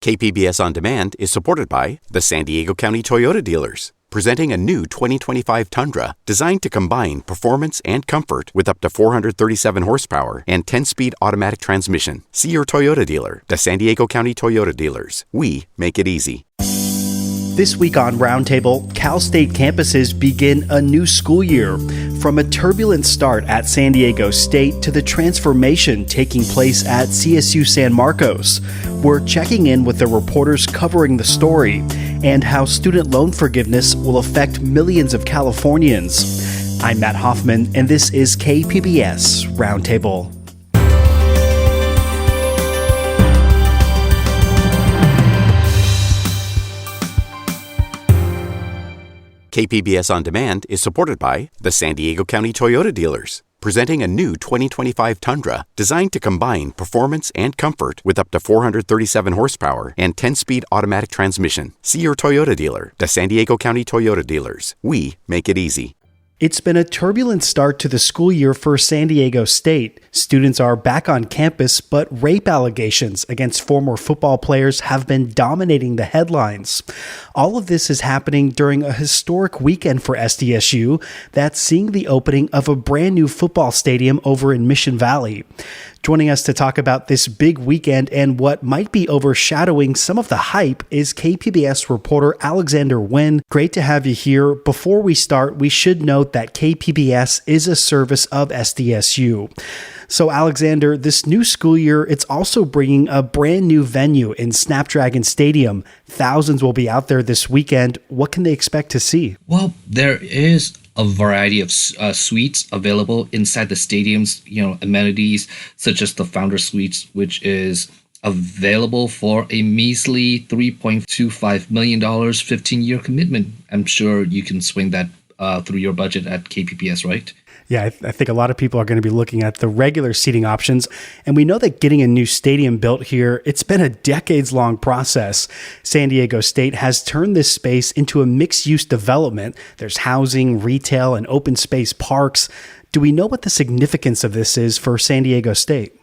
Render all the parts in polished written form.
KPBS On Demand is supported by the San Diego County Toyota dealers, presenting a new 2025 Tundra designed to combine performance and comfort with up to 437 horsepower and 10-speed automatic transmission. See your Toyota dealer, the San Diego County Toyota dealers. We make it easy. This week on Roundtable, Cal State campuses begin a new school year. From a turbulent start at San Diego State to the transformation taking place at CSU San Marcos, we're checking in with the reporters covering the story and how student loan forgiveness will affect millions of Californians. I'm Matt Hoffman, and this is KPBS Roundtable. KPBS On Demand is supported by the San Diego County Toyota dealers, presenting a new 2025 Tundra designed to combine performance and comfort with up to 437 horsepower and 10-speed automatic transmission. See your Toyota dealer, the San Diego County Toyota dealers. We make it easy. It's been a turbulent start to the school year for San Diego State. Students are back on campus, but rape allegations against former football players have been dominating the headlines. All of this is happening during a historic weekend for SDSU that's seeing the opening of a brand new football stadium over in Mission Valley. Joining us to talk about this big weekend and what might be overshadowing some of the hype is KPBS reporter Alexander Nguyen. Great to have you here. Before we start, we should note that KPBS is a service of SDSU. So Alexander, this new school year, it's also bringing a brand new venue in Snapdragon Stadium. Thousands will be out there this weekend. What can they expect to see? Well, there is a variety of suites available inside the stadium's, amenities, such as the Founder Suites, which is available for a measly $3.25 million 15-year commitment. I'm sure you can swing that through your budget at KPBS, right? Yeah, I think a lot of people are going to be looking at the regular seating options. And we know that getting a new stadium built here, it's been a decades-long process. San Diego State has turned this space into a mixed-use development. There's housing, retail, and open space parks. Do we know what the significance of this is for San Diego State?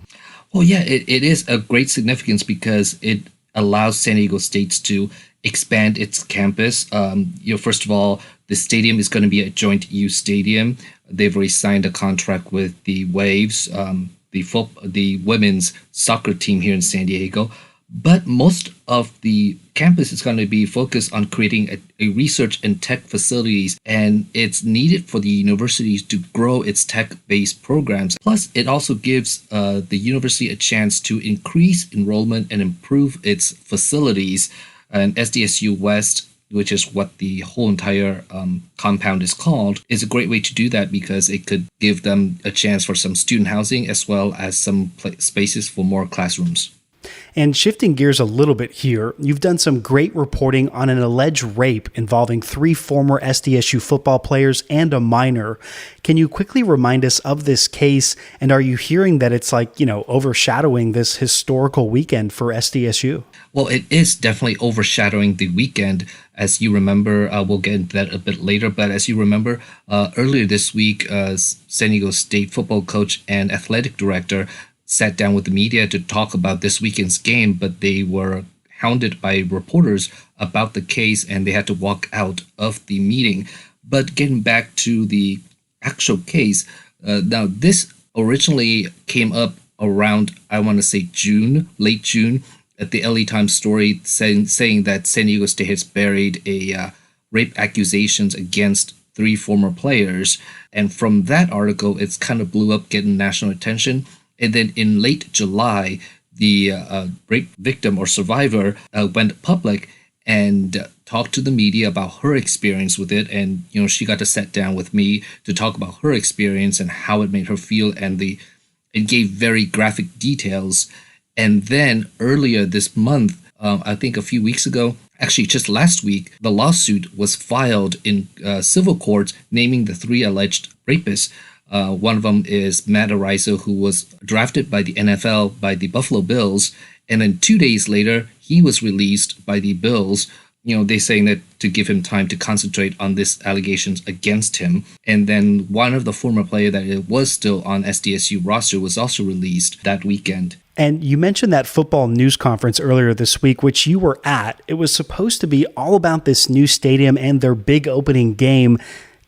Well, yeah, it is a great significance because it allows San Diego State to expand its campus. First of all, the stadium is going to be a joint use stadium. They've already signed a contract with the Waves, the women's soccer team here in San Diego. But most of the campus is going to be focused on creating a research and tech facilities, and it's needed for the universities to grow its tech-based programs. Plus, it also gives the university a chance to increase enrollment and improve its facilities. And SDSU West, which is what the whole entire compound is called, is a great way to do that because it could give them a chance for some student housing as well as some spaces for more classrooms. And shifting gears a little bit here, you've done some great reporting on an alleged rape involving 3 former SDSU football players and a minor. Can you quickly remind us of this case? And are you hearing that it's overshadowing this historical weekend for SDSU? Well, it is definitely overshadowing the weekend. As you remember, we'll get into that a bit later, but as you remember, earlier this week, San Diego State football coach and athletic director sat down with the media to talk about this weekend's game, but they were hounded by reporters about the case and they had to walk out of the meeting. But getting back to the actual case, now this originally came up around, I want to say late June, at the LA Times story saying that San Diego State has buried a rape accusations against 3 former players. And from that article, it's kind of blew up, getting national attention. And then in late July, the rape victim or survivor went public and talked to the media about her experience with it. And, she got to sit down with me to talk about her experience and how it made her feel. And it gave very graphic details. And then earlier this month, I think a few weeks ago, actually just last week, the lawsuit was filed in civil courts naming the 3 alleged rapists. One of them is Matt Araiza, who was drafted by the NFL by the Buffalo Bills. And then 2 days later, he was released by the Bills, they're saying that to give him time to concentrate on these allegations against him. And then one of the former player that was still on SDSU roster was also released that weekend. And you mentioned that football news conference earlier this week, which you were at. It was supposed to be all about this new stadium and their big opening game.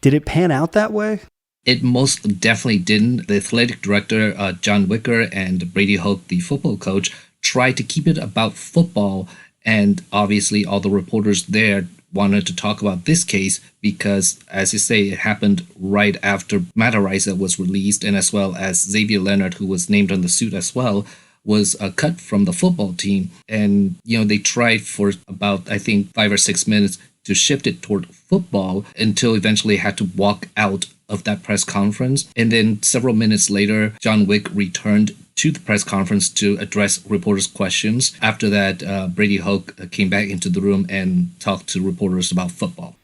Did it pan out that way? It most definitely didn't. The athletic director, John Wicker, and Brady Hoke, the football coach, tried to keep it about football. And obviously, all the reporters there wanted to talk about this case because, as you say, it happened right after Matt Araiza was released, and as well as Xavier Leonard, who was named on the suit as well, was cut from the football team. And, they tried for about, I think, 5 or 6 minutes to shift it toward football until eventually had to walk out of that press conference. And then several minutes later, John Wick returned to the press conference to address reporters' questions. After that, Brady Hoke came back into the room and talked to reporters about football.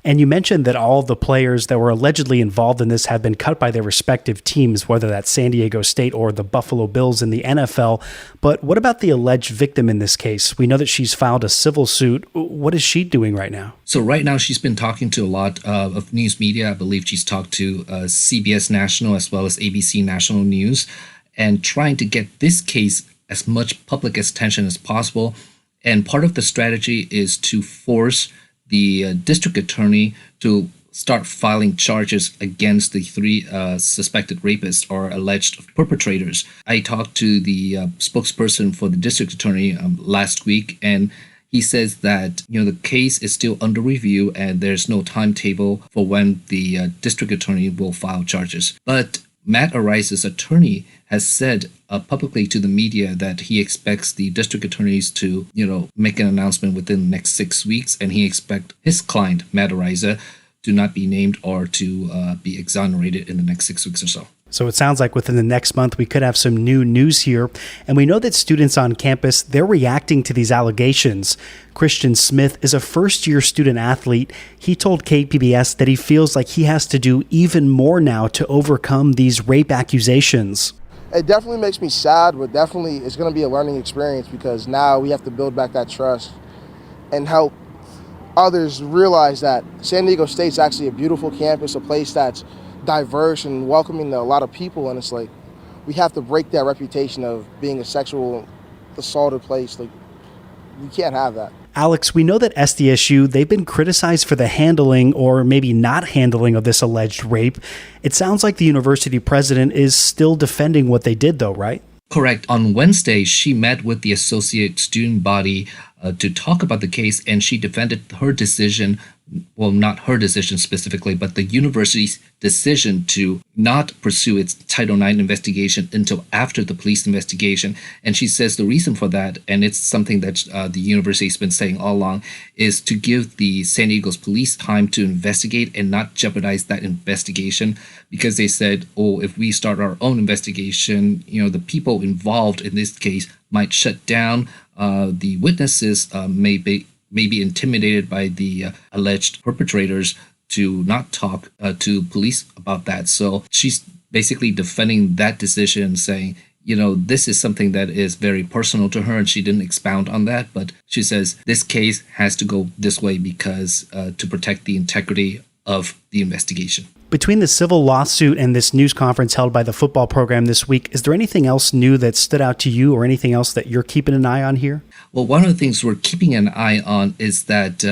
And you mentioned that all the players that were allegedly involved in this have been cut by their respective teams, whether that's San Diego State or the Buffalo Bills in the NFL. But what about the alleged victim in this case? We know that she's filed a civil suit. What is she doing right now? So right now she's been talking to a lot of news media. I believe she's talked to CBS National as well as ABC National News, and trying to get this case as much public attention as possible. And part of the strategy is to force the district attorney to start filing charges against the 3 suspected rapists or alleged perpetrators. I talked to the spokesperson for the district attorney last week, and he says that the case is still under review and there's no timetable for when the district attorney will file charges. But Matt Araiza's attorney has said publicly to the media that he expects the district attorneys to, make an announcement within the next 6 weeks, and he expects his client, Matt Araiza, to not be named or to be exonerated in the next 6 weeks or so. So it sounds like within the next month, we could have some new news here. And we know that students on campus, they're reacting to these allegations. Christian Smith is a first-year student athlete. He told KPBS that he feels like he has to do even more now to overcome these rape accusations. It definitely makes me sad, but definitely it's going to be a learning experience because now we have to build back that trust and help others realize that San Diego State's actually a beautiful campus, a place that's diverse and welcoming to a lot of people, and it's like we have to break that reputation of being a sexual assaulted place. Like, we can't have that. Alex, we know that SDSU, they've been criticized for the handling or maybe not handling of this alleged rape. It sounds like the university president is still defending what they did though, right? Correct. On Wednesday, she met with the associate student body to talk about the case, and she defended her decision, well, not her decision specifically, but the university's decision to not pursue its Title IX investigation until after the police investigation. And she says the reason for that, and it's something that the university has been saying all along, is to give the San Diego's police time to investigate and not jeopardize that investigation, because they said, if we start our own investigation, the people involved in this case might shut down. The witnesses may be intimidated by the alleged perpetrators to not talk to police about that. So she's basically defending that decision, saying, this is something that is very personal to her, and she didn't expound on that. But she says this case has to go this way because to protect the integrity of the investigation. Between the civil lawsuit and this news conference held by the football program this week, is there anything else new that stood out to you or anything else that you're keeping an eye on here? Well, one of the things we're keeping an eye on is that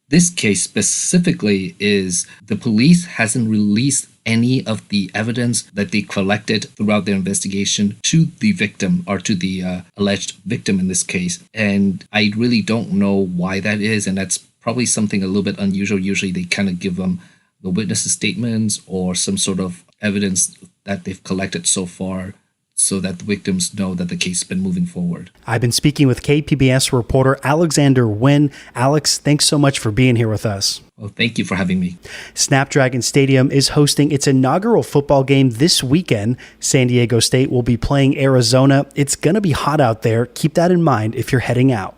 this case specifically is the police hasn't released any of the evidence that they collected throughout their investigation to the victim or to the alleged victim in this case. And I really don't know why that is. And that's probably something a little bit unusual. Usually they kind of give them the witnesses' statements or some sort of evidence that they've collected so far so that the victims know that the case has been moving forward. I've been speaking with KPBS reporter Alexander Nguyen. Alex, thanks so much for being here with us. Well, thank you for having me. Snapdragon Stadium is hosting its inaugural football game this weekend. San Diego State will be playing Arizona. It's going to be hot out there. Keep that in mind if you're heading out.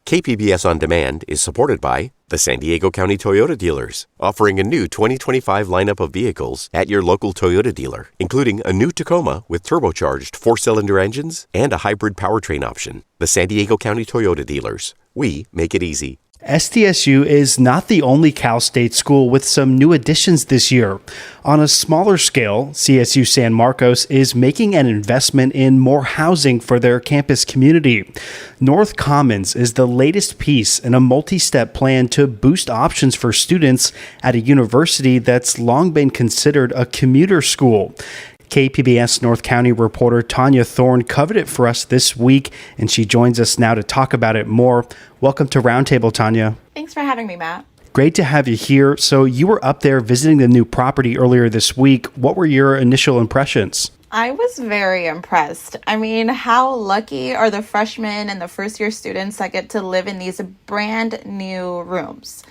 KPBS On Demand is supported by the San Diego County Toyota dealers, offering a new 2025 lineup of vehicles at your local Toyota dealer, including a new Tacoma with turbocharged 4-cylinder engines and a hybrid powertrain option. The San Diego County Toyota dealers. We make it easy. SDSU is not the only Cal State school with some new additions this year. On a smaller scale, CSU San Marcos is making an investment in more housing for their campus community. North Commons is the latest piece in a multi-step plan to boost options for students at a university that's long been considered a commuter school. KPBS North County reporter Tanya Thorne covered it for us this week, and she joins us now to talk about it more. Welcome to Roundtable, Tanya. Thanks for having me, Matt. Great to have you here. So you were up there visiting the new property earlier this week. What were your initial impressions? I was very impressed. I mean, how lucky are the freshmen and the first-year students that get to live in these brand new rooms?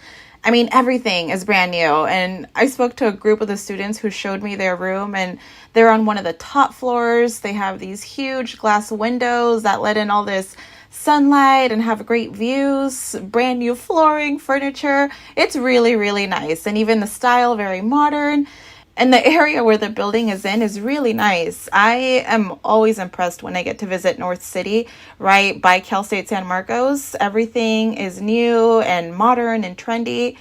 I mean, everything is brand new. And I spoke to a group of the students who showed me their room, and they're on one of the top floors. They have these huge glass windows that let in all this sunlight and have great views, brand new flooring, furniture. It's really, really nice. And even the style, very modern. And the area where the building is in is really nice. I am always impressed when I get to visit North City, right by Cal State San Marcos. Everything is new and modern and trendy.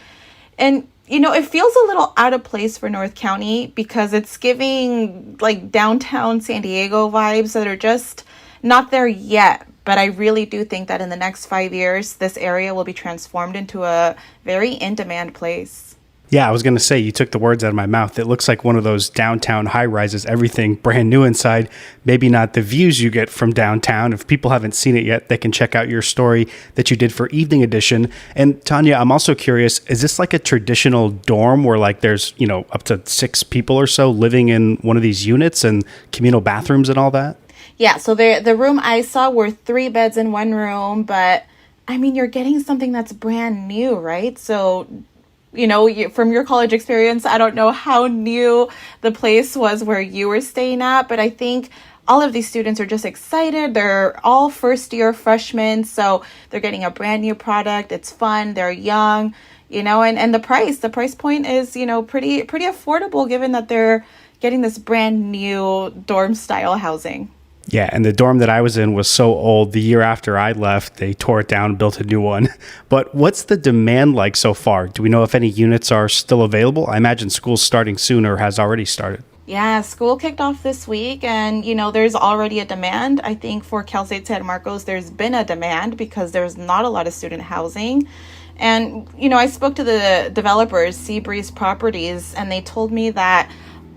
And, you know, it feels a little out of place for North County because it's giving like downtown San Diego vibes that are just not there yet. But I really do think that in the next 5 years, this area will be transformed into a very in-demand place. Yeah, I was going to say, you took the words out of my mouth. It looks like one of those downtown high-rises, everything brand new inside. Maybe not the views you get from downtown. If people haven't seen it yet, they can check out your story that you did for Evening Edition. And Tanya, I'm also curious, is this like a traditional dorm where like there's, you know, up to 6 people or so living in one of these units and communal bathrooms and all that? Yeah, so the room I saw were 3 beds in one room, but I mean, you're getting something that's brand new, right? So, you know, from your college experience, I don't know how new the place was where you were staying at, but I think all of these students are just excited. They're all first-year freshmen, so they're getting a brand new product. It's fun. They're young, you know, and the price point is, you know, pretty affordable given that they're getting this brand new dorm-style housing. Yeah, and the dorm that I was in was so old, the year after I left, they tore it down and built a new one. But what's the demand like so far? Do we know if any units are still available? I imagine school's starting soon or has already started. Yeah, school kicked off this week, and, you know, there's already a demand. I think for Cal State San Marcos, there's been a demand because there's not a lot of student housing. And, you know, I spoke to the developers, Seabreeze Properties, and they told me that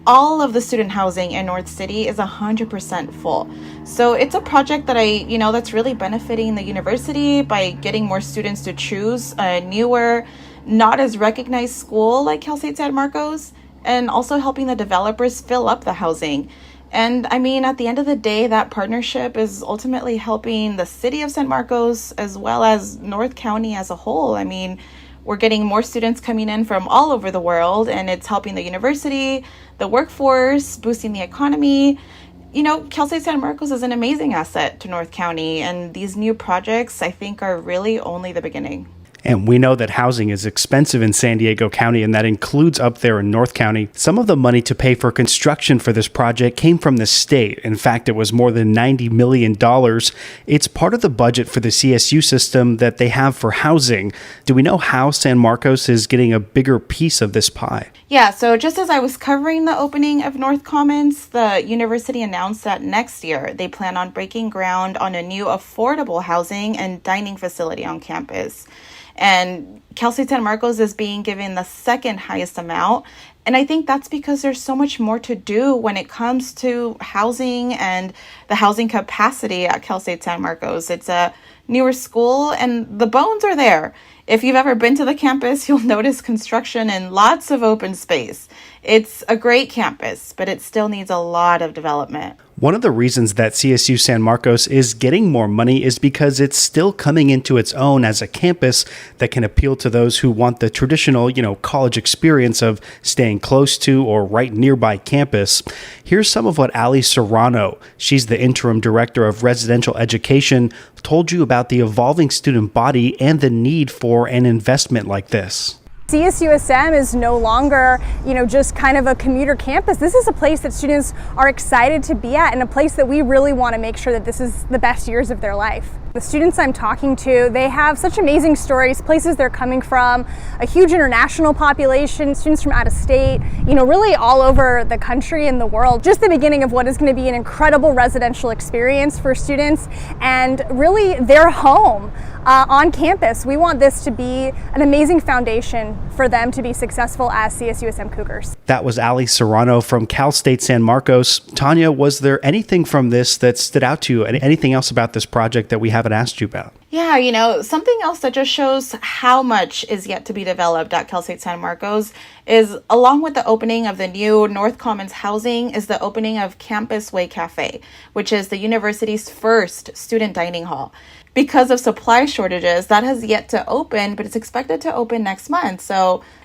all of the student housing in North City is 100% full. So it's a project that that's really benefiting the university by getting more students to choose a newer, not as recognized school like Cal State San Marcos, and also helping the developers fill up the housing. And I mean, at the end of the day, that partnership is ultimately helping the city of San Marcos as well as North County as a whole. I mean, we're getting more students coming in from all over the world, and it's helping the university, the workforce, boosting the economy. You know, Cal State San Marcos is an amazing asset to North County, and these new projects, I think, are really only the beginning. And we know that housing is expensive in San Diego County, and that includes up there in North County. Some of the money to pay for construction for this project came from the state. In fact, it was more than $90 million. It's part of the budget for the CSU system that they have for housing. Do we know how San Marcos is getting a bigger piece of this pie? Yeah, so just as I was covering the opening of North Commons, the university announced that next year they plan on breaking ground on a new affordable housing and dining facility on campus. And Cal State San Marcos is being given the second highest amount. And I think that's because there's so much more to do when it comes to housing and the housing capacity at Cal State San Marcos. It's a newer school and the bones are there. If you've ever been to the campus, you'll notice construction and lots of open space. It's a great campus, but it still needs a lot of development. One of the reasons that CSU San Marcos is getting more money is because it's still coming into its own as a campus that can appeal to those who want the traditional, college experience of staying close to or right nearby campus. Here's some of what Ali Serrano, she's the interim director of residential education, told you about the evolving student body and the need for an investment like this. CSUSM is no longer, just kind of a commuter campus. This is a place that students are excited to be at and a place that we really want to make sure that this is the best years of their life. The students I'm talking to, they have such amazing stories, places they're coming from, a huge international population, students from out of state, really all over the country and the world. Just the beginning of what is going to be an incredible residential experience for students and really their home on campus. We want this to be an amazing foundation for them to be successful as CSUSM Cougars. That was Ali Serrano from Cal State San Marcos. Tanya, was there anything from this that stood out to you? Anything else about this project that we haven't asked you about? Yeah, something else that just shows how much is yet to be developed at Cal State San Marcos is, along with the opening of the new North Commons housing, is the opening of Campus Way Cafe, which is the university's first student dining hall. Because of supply shortages, that has yet to open, but it's expected to open next month.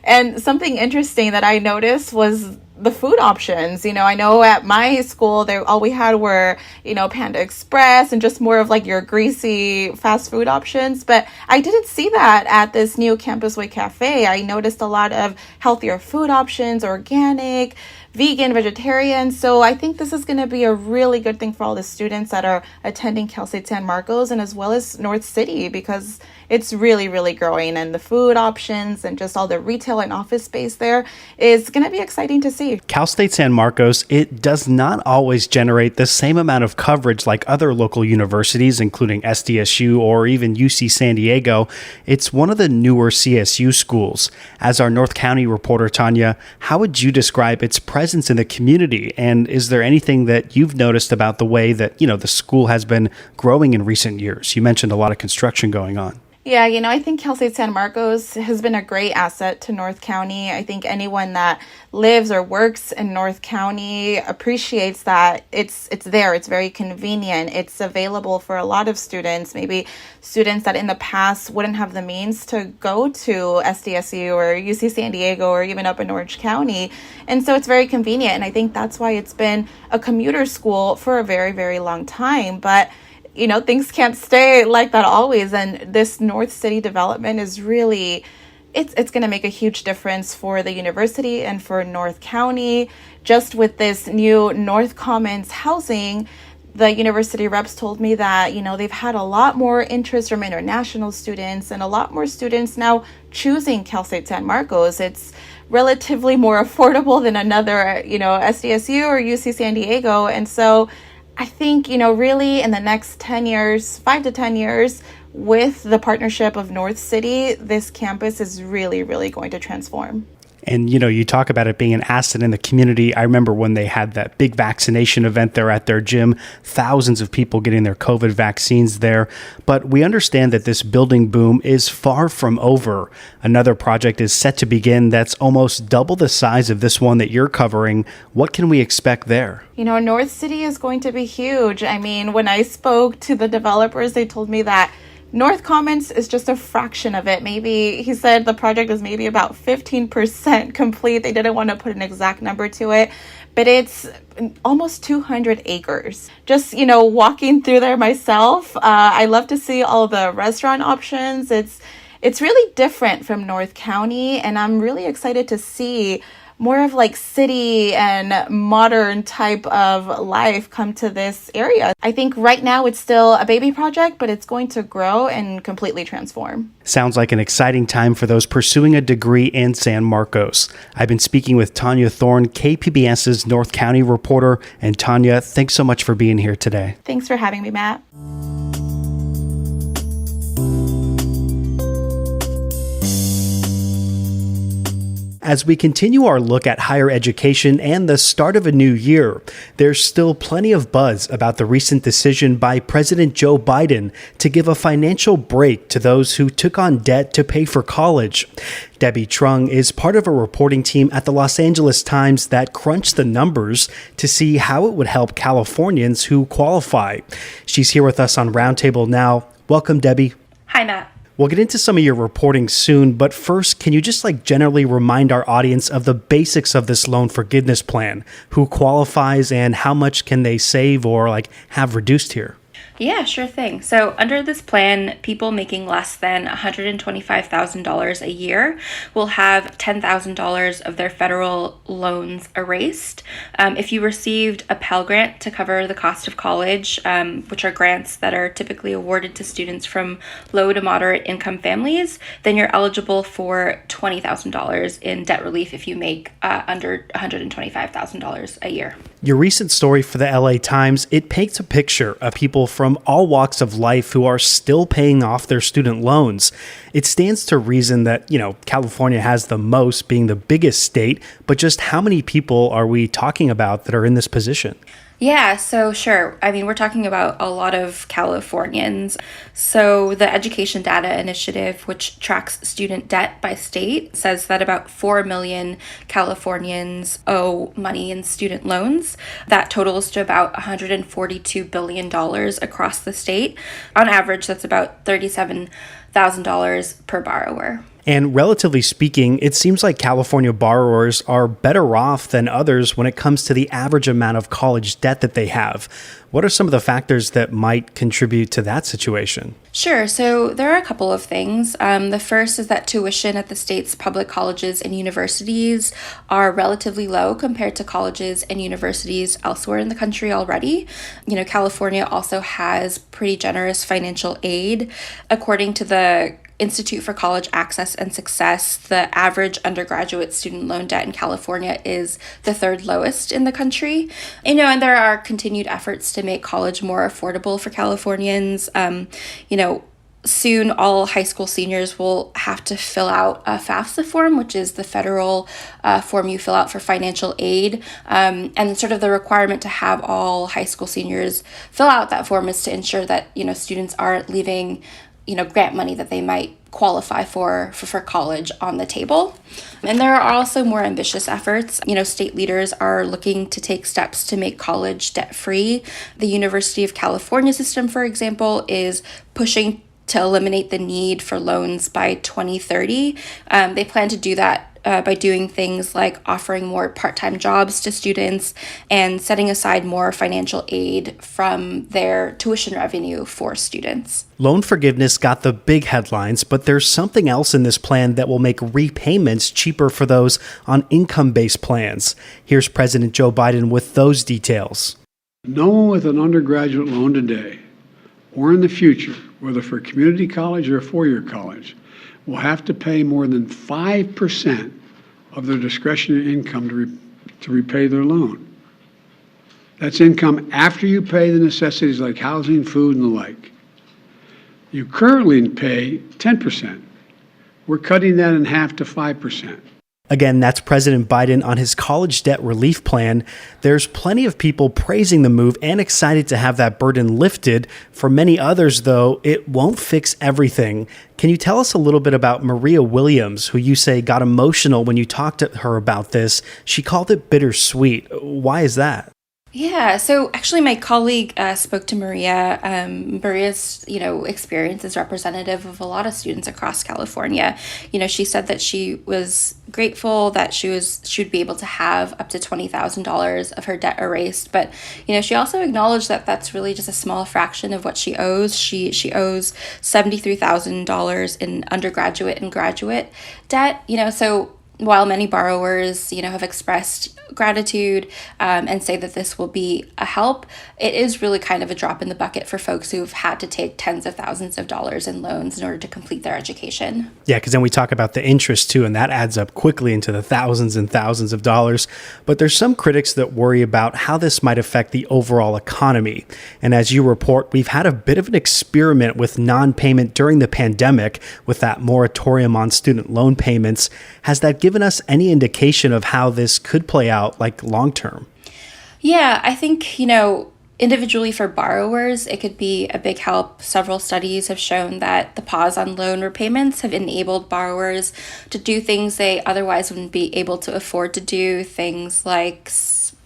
And something interesting that I noticed was the food options. I know at my school, all we had were, Panda Express and just more of like your greasy fast food options. But I didn't see that at this new Campus Way Cafe. I noticed a lot of healthier food options, organic, vegan, vegetarian. So I think this is going to be a really good thing for all the students that are attending Cal State San Marcos and as well as North City, because it's really, really growing, and the food options and just all the retail and office space there is going to be exciting to see. Cal State San Marcos, it does not always generate the same amount of coverage like other local universities, including SDSU or even UC San Diego. It's one of the newer CSU schools. As our North County reporter, Tanya, how would you describe its presence in the community? And is there anything that you've noticed about the way that, the school has been growing in recent years? You mentioned a lot of construction going on. Yeah, I think Cal State San Marcos has been a great asset to North County. I think anyone that lives or works in North County appreciates that it's there. It's very convenient. It's available for a lot of students, maybe students that in the past wouldn't have the means to go to SDSU or UC San Diego or even up in Orange County. And so it's very convenient. And I think that's why it's been a commuter school for a very, very long time. But things can't stay like that always. And this North City development is really, it's going to make a huge difference for the university and for North County. Just with this new North Commons housing, the university reps told me that, they've had a lot more interest from international students and a lot more students now choosing Cal State San Marcos. It's relatively more affordable than another, SDSU or UC San Diego. And so I think, really in the next 10 years, 5 to 10 years, with the partnership of North City, this campus is really, really going to transform. And, you talk about it being an asset in the community. I remember when they had that big vaccination event there at their gym, thousands of people getting their COVID vaccines there. But we understand that this building boom is far from over. Another project is set to begin that's almost double the size of this one that you're covering. What can we expect there? North City is going to be huge. I mean, when I spoke to the developers, they told me that North Commons is just a fraction of it. Maybe, he said the project is maybe about 15% complete. They didn't want to put an exact number to it, but it's almost 200 acres. Just, walking through there myself, I love to see all the restaurant options. It's really different from North County, and I'm really excited to see more of like city and modern type of life come to this area. I think right now it's still a baby project, but it's going to grow and completely transform. Sounds like an exciting time for those pursuing a degree in San Marcos. I've been speaking with Tanya Thorne, KPBS's North County reporter. And Tanya, thanks so much for being here today. Thanks for having me, Matt. As we continue our look at higher education and the start of a new year, there's still plenty of buzz about the recent decision by President Joe Biden to give a financial break to those who took on debt to pay for college. Debbie Trung is part of a reporting team at the Los Angeles Times that crunched the numbers to see how it would help Californians who qualify. She's here with us on Roundtable now. Welcome, Debbie. Hi, Matt. We'll get into some of your reporting soon, but first, can you just generally remind our audience of the basics of this loan forgiveness plan? Who qualifies and how much can they save or have reduced here? Yeah, sure thing. So under this plan, people making less than $125,000 a year will have $10,000 of their federal loans erased. If you received a Pell Grant to cover the cost of college, which are grants that are typically awarded to students from low to moderate income families, then you're eligible for $20,000 in debt relief if you make under $125,000 a year. Your recent story for the LA Times, it paints a picture of people from all walks of life who are still paying off their student loans. It stands to reason that, California has the most, being the biggest state, but just how many people are we talking about that are in this position? Yeah, so sure. I mean, we're talking about a lot of Californians. So the Education Data Initiative, which tracks student debt by state, says that about 4 million Californians owe money in student loans. That totals to about $142 billion across the state. On average, that's about $37,000 per borrower. And relatively speaking, it seems like California borrowers are better off than others when it comes to the average amount of college debt that they have. What are some of the factors that might contribute to that situation? Sure. So there are a couple of things. The first is that tuition at the state's public colleges and universities are relatively low compared to colleges and universities elsewhere in the country already. California also has pretty generous financial aid. According to the Institute for College Access and Success, the average undergraduate student loan debt in California is the third lowest in the country. And there are continued efforts to make college more affordable for Californians. Soon all high school seniors will have to fill out a FAFSA form, which is the federal form you fill out for financial aid. And sort of the requirement to have all high school seniors fill out that form is to ensure that, students aren't leaving grant money that they might qualify for college on the table. And there are also more ambitious efforts. State leaders are looking to take steps to make college debt-free. The University of California system, for example, is pushing to eliminate the need for loans by 2030. They plan to do that by doing things like offering more part-time jobs to students and setting aside more financial aid from their tuition revenue for students. Loan forgiveness got the big headlines, but there's something else in this plan that will make repayments cheaper for those on income-based plans. Here's President Joe Biden with those details. No one with an undergraduate loan today or in the future, whether for community college or a four-year college, will have to pay more than 5% of their discretionary income to repay their loan. That's income after you pay the necessities like housing, food, and the like. You currently pay 10%. We're cutting that in half to 5%. Again, that's President Biden on his college debt relief plan. There's plenty of people praising the move and excited to have that burden lifted. For many others, though, it won't fix everything. Can you tell us a little bit about Maria Williams, who you say got emotional when you talked to her about this? She called it bittersweet. Why is that? Yeah, so actually my colleague spoke to Maria. Maria's, experience is representative of a lot of students across California. She said that she was grateful that she would be able to have up to $20,000 of her debt erased. But, she also acknowledged that that's really just a small fraction of what she owes. She owes $73,000 in undergraduate and graduate debt, so while many borrowers, have expressed gratitude and say that this will be a help, it is really kind of a drop in the bucket for folks who've had to take tens of thousands of dollars in loans in order to complete their education. Yeah, because then we talk about the interest too, and that adds up quickly into the thousands and thousands of dollars. But there's some critics that worry about how this might affect the overall economy. And as you report, we've had a bit of an experiment with non-payment during the pandemic with that moratorium on student loan payments. Has that given us any indication of how this could play out, like long term? Yeah, I think, individually for borrowers, it could be a big help. Several studies have shown that the pause on loan repayments have enabled borrowers to do things they otherwise wouldn't be able to afford to do, things like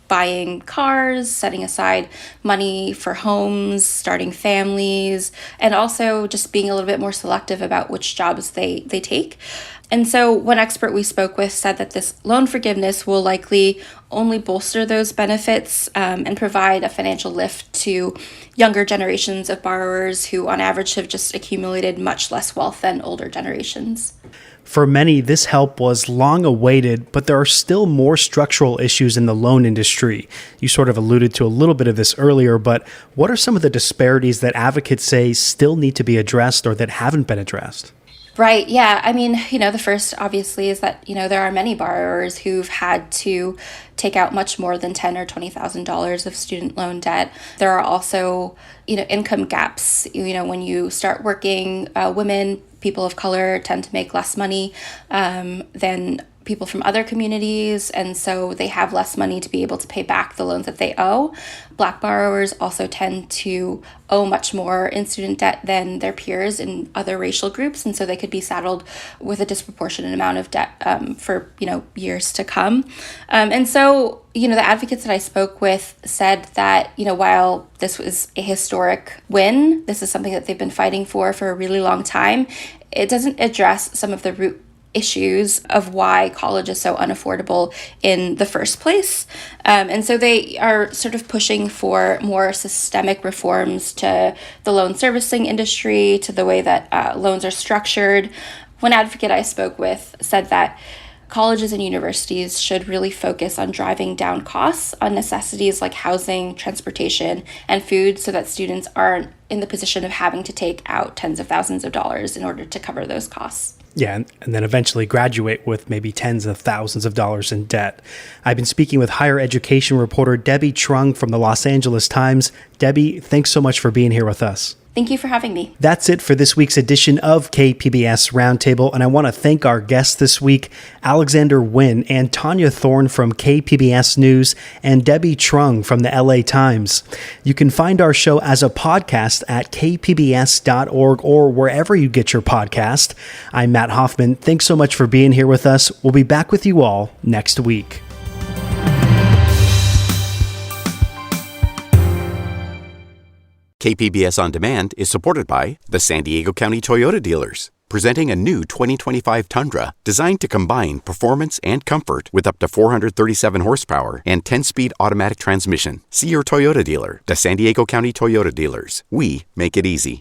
buying cars, setting aside money for homes, starting families, and also just being a little bit more selective about which jobs they take. And so one expert we spoke with said that this loan forgiveness will likely only bolster those benefits and provide a financial lift to younger generations of borrowers who on average have just accumulated much less wealth than older generations. For many, this help was long awaited, but there are still more structural issues in the loan industry. You sort of alluded to a little bit of this earlier, but what are some of the disparities that advocates say still need to be addressed or that haven't been addressed? Right. Yeah. I mean, the first obviously is that, there are many borrowers who've had to take out much more than $10,000 or $20,000 of student loan debt. There are also, income gaps. When you start working, women, people of color tend to make less money than people from other communities, and so they have less money to be able to pay back the loans that they owe. Black borrowers also tend to owe much more in student debt than their peers in other racial groups, and so they could be saddled with a disproportionate amount of debt for years to come. And so the advocates that I spoke with said that while this was a historic win, this is something that they've been fighting for a really long time. It doesn't address some of the root issues of why college is so unaffordable in the first place. And so they are sort of pushing for more systemic reforms to the loan servicing industry, to the way that loans are structured. One advocate I spoke with said that colleges and universities should really focus on driving down costs on necessities like housing, transportation, and food so that students aren't in the position of having to take out tens of thousands of dollars in order to cover those costs. Yeah, and then eventually graduate with maybe tens of thousands of dollars in debt. I've been speaking with higher education reporter Debbie Trung from the Los Angeles Times. Debbie, thanks so much for being here with us. Thank you for having me. That's it for this week's edition of KPBS Roundtable, and I want to thank our guests this week, Alexander Nguyen and Tanya Thorne from KPBS News, and Debbie Trung from the LA Times. You can find our show as a podcast at kpbs.org or wherever you get your podcast. I'm Matt Hoffman. Thanks so much for being here with us. We'll be back with you all next week. KPBS On Demand is supported by the San Diego County Toyota dealers, presenting a new 2025 Tundra designed to combine performance and comfort with up to 437 horsepower and 10-speed automatic transmission. See your Toyota dealer. The San Diego County Toyota dealers. We make it easy.